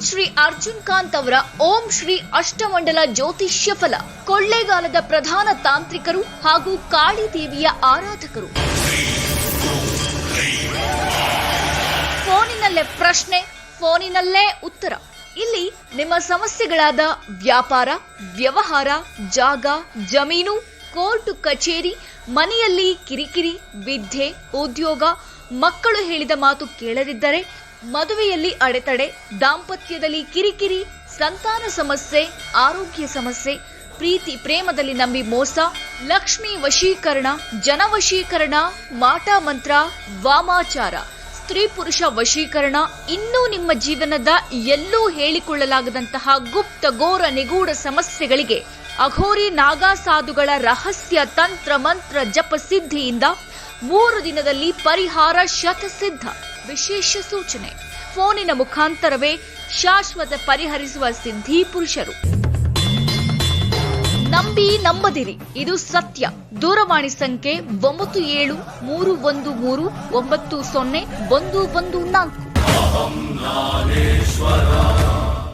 ಶ್ರೀ ಅರ್ಜುನ್ ಕಾಂತ್ ಅವರ ಓಂ ಶ್ರೀ ಅಷ್ಟಮಂಡಲ ಜ್ಯೋತಿಷ್ಯ ಫಲ. ಕೊಳ್ಳೇಗಾಲದ ಪ್ರಧಾನ ತಾಂತ್ರಿಕರು ಹಾಗೂ ಕಾಳಿದೇವಿಯ ಆರಾಧಕರು. ಫೋನಿನಲ್ಲೇ ಪ್ರಶ್ನೆ, ಫೋನಿನಲ್ಲೇ ಉತ್ತರ. ಇಲ್ಲಿ ನಿಮ್ಮ ಸಮಸ್ಯೆಗಳಾದ ವ್ಯಾಪಾರ, ವ್ಯವಹಾರ, ಜಾಗ, ಜಮೀನು, ಕೋರ್ಟ್ ಕಚೇರಿ, ಮನೆಯಲ್ಲಿ ಕಿರಿಕಿರಿ, ವಿದ್ಯೆ, ಉದ್ಯೋಗ, ಮಕ್ಕಳು ಹೇಳಿದ ಮಾತು ಕೇಳದಿದ್ದರೆ, ಮದುವೆಯಲ್ಲಿ ಅಡೆತಡೆ, ದಾಂಪತ್ಯದಲ್ಲಿ ಕಿರಿಕಿರಿ, ಸಂತಾನ ಸಮಸ್ಯೆ, ಆರೋಗ್ಯ ಸಮಸ್ಯೆ, ಪ್ರೀತಿ ಪ್ರೇಮದಲ್ಲಿ ನಂಬಿ ಮೋಸ, ಲಕ್ಷ್ಮಿ ವಶೀಕರಣ, ಜನವಶೀಕರಣ, ಮಾಟ ಮಂತ್ರ, ವಾಮಾಚಾರ, ಸ್ತ್ರೀ ಪುರುಷ ವಶೀಕರಣ, ಇನ್ನೂ ನಿಮ್ಮ ಜೀವನದ ಎಲ್ಲೂ ಹೇಳಿಕೊಳ್ಳಲಾಗದಂತಹ ಗುಪ್ತ ಘೋರ ನಿಗೂಢ ಸಮಸ್ಯೆಗಳಿಗೆ ಅಘೋರಿ ನಾಗಾ ಸಾಧುಗಳ ರಹಸ್ಯ ತಂತ್ರ ಮಂತ್ರ ಜಪ ಸಿದ್ಧಿಯಿಂದ 3 ದಿನದಲ್ಲಿ ಪರಿಹಾರ ಶತಸಿದ್ಧ. ವಿಶೇಷ ಸೂಚನೆ: ಫೋನಿನ ಮುಖಾಂತರವೇ ಶಾಶ್ವತ ಪರಿಹರಿಸುವ ಸಿದ್ಧಿ ಪುರುಷರು. ನಂಬಿ ನಂಬದಿರಿ, ಇದು ಸತ್ಯ. ದೂರವಾಣಿ ಸಂಖ್ಯೆ 9731390114.